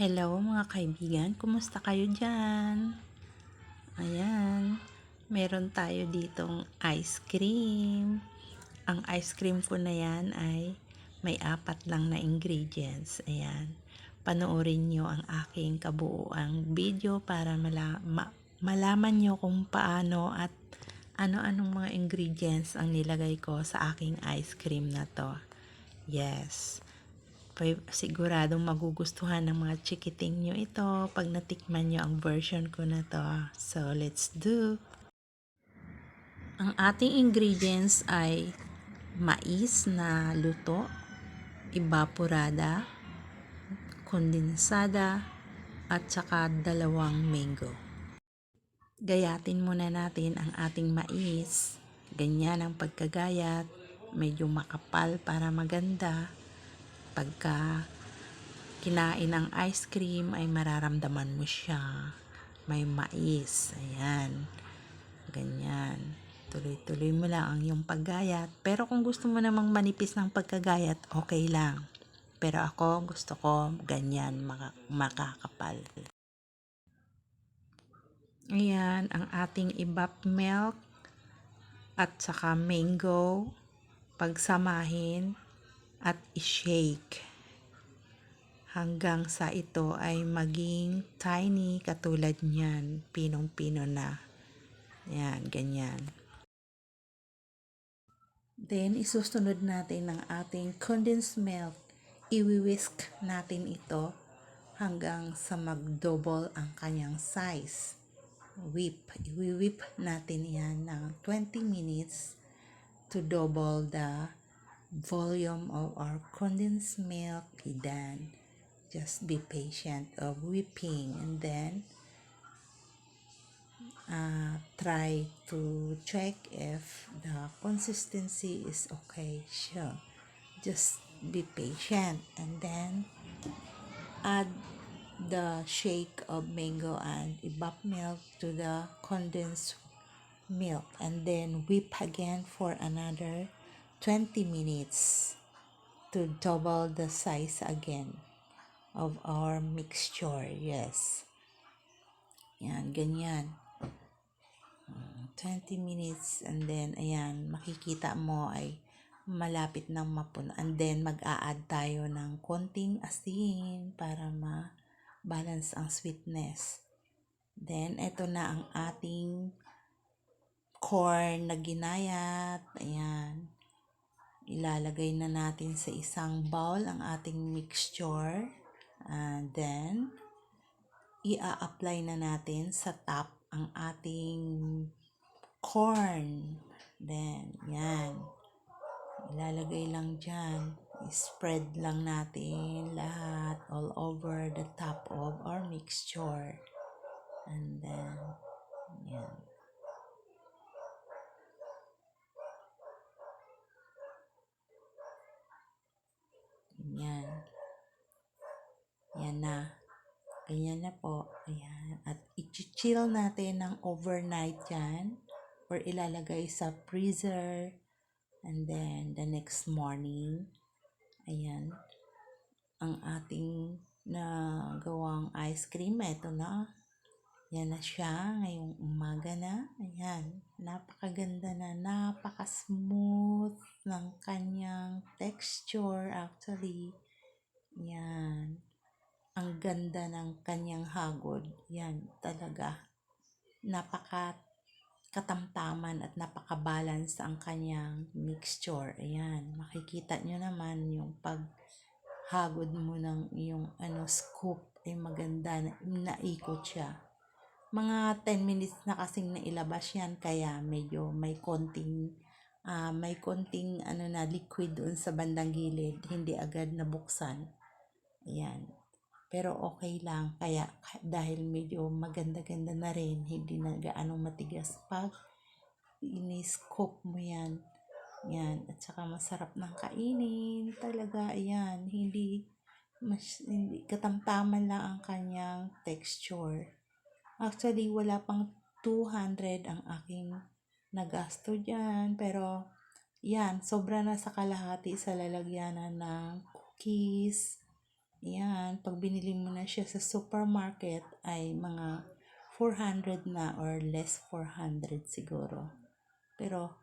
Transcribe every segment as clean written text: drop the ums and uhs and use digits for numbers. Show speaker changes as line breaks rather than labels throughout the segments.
Hello mga kaibigan, kumusta kayo dyan? Ayan, meron tayo ditong ice cream. Ang ice cream ko na yan ay may 4 lang na ingredients. Ayan, panoorin nyo ang aking kabuuang video para malaman nyo kung paano at ano-anong mga ingredients ang nilagay ko sa aking ice cream na to. Yes. Siguradong magugustuhan ng mga chikiting nyo ito pag natikman nyo ang version ko na to. So, let's do! Ang ating ingredients ay mais na luto, evaporada, kondensada, at saka 2 mango. Gayatin muna natin ang ating mais. Ganyan ang pagkagayat. Medyo makapal para maganda. Pagka kinain ang ice cream ay mararamdaman mo siya. May mais. Ayan. Ganyan. Tuloy-tuloy mo lang ang iyong paggayat. Pero kung gusto mo namang manipis ng pagkagayat, okay lang. Pero ako, gusto ko ganyan, makakapal. Ayan, ang ating evap milk at saka mango. Pagsamahin at i-shake hanggang sa ito ay maging tiny katulad niyan, pinong-pino na. Yan, ganyan. Then, isusunod natin ang ating condensed milk. Iwi-whisk natin ito hanggang sa mag-double ang kanyang size. Iwi-whip natin yan ng 20 minutes to double the volume of our condensed milk. Then, just be patient of whipping and then try to check if the consistency is okay. Sure, just be patient and then add the shake of mango and evap milk to the condensed milk and then whip again for another 20 minutes to double the size again of our mixture. Yes. Yan, ganyan. 20 minutes and then ayan, makikita mo ay malapit ng mapuno. And then mag-a-add tayo ng konting asin para ma-balance ang sweetness. Then ito na ang ating corn na ginayat. Ayan. Ilalagay na natin sa isang bowl ang ating mixture. And then i-apply na natin sa top ang ating corn. Then, yan. Ilalagay lang dyan. I-spread lang natin lahat all over the top of our mixture. And then, yan. Yan. Yan na. Ganyan na po. Ayan. At i-chill natin ng overnight yan. Or ilalagay sa freezer. And then, the next morning, ayan, ang ating nagawang ice cream, ito na. Yan na siya, ngayong umaga na. Ayan, napakaganda na, napaka-smooth ng kanyang texture actually. Yan, ang ganda ng kanyang hagod. Yan, talaga. Katamtaman at napaka-balance ang kanyang mixture. Ayan, makikita nyo naman yung paghagod mo ng yung scoop ay maganda na naikot siya. Mga 10 minutes na kasing nailabas yan kaya medyo may konting na liquid doon sa bandang gilid, hindi agad nabuksan. Ayan. Pero okay lang, kaya dahil medyo maganda-ganda na rin, hindi na gaano matigas pag ini-scoop mo yan. Yan, at saka masarap ng kainin, talaga, ayan, hindi katamtaman lang ang kanyang texture. Actually, wala pang 200 ang aking nagasto dyan, pero yan, sobra na sa kalahati sa lalagyanan ng cookies, Ayan, pag binili mo na siya sa supermarket ay mga 400 na or less 400 siguro. Pero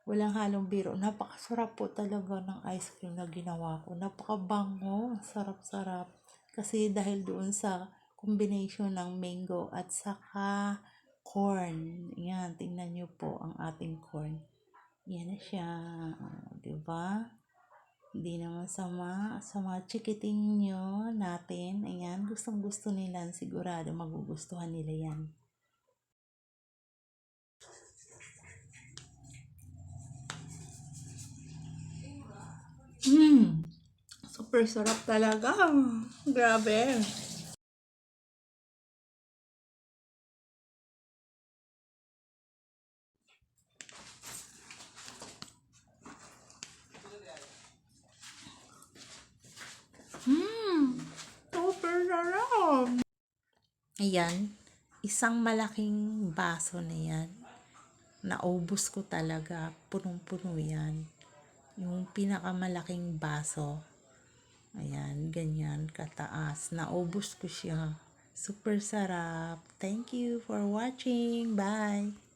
walang halong biro. Napakasarap po talaga ng ice cream na ginawa ko. Napakabango. Sarap-sarap. Kasi dahil doon sa combination ng mango at saka corn. Yan, tingnan nyo po ang ating corn. Yan na siya. Diba? Hindi naman sama sa mga chikiting nyo natin. Ayan, gustong gusto nila. Sigurado magugustuhan nila yan. Super sarap talaga. Grabe. Super sarap. Ayan, isang malaking baso na yan. Naubos ko talaga. Punong-puno yan. Yung pinakamalaking baso. Ayan, ganyan kataas. Naubos ko siya. Super sarap. Thank you for watching. Bye.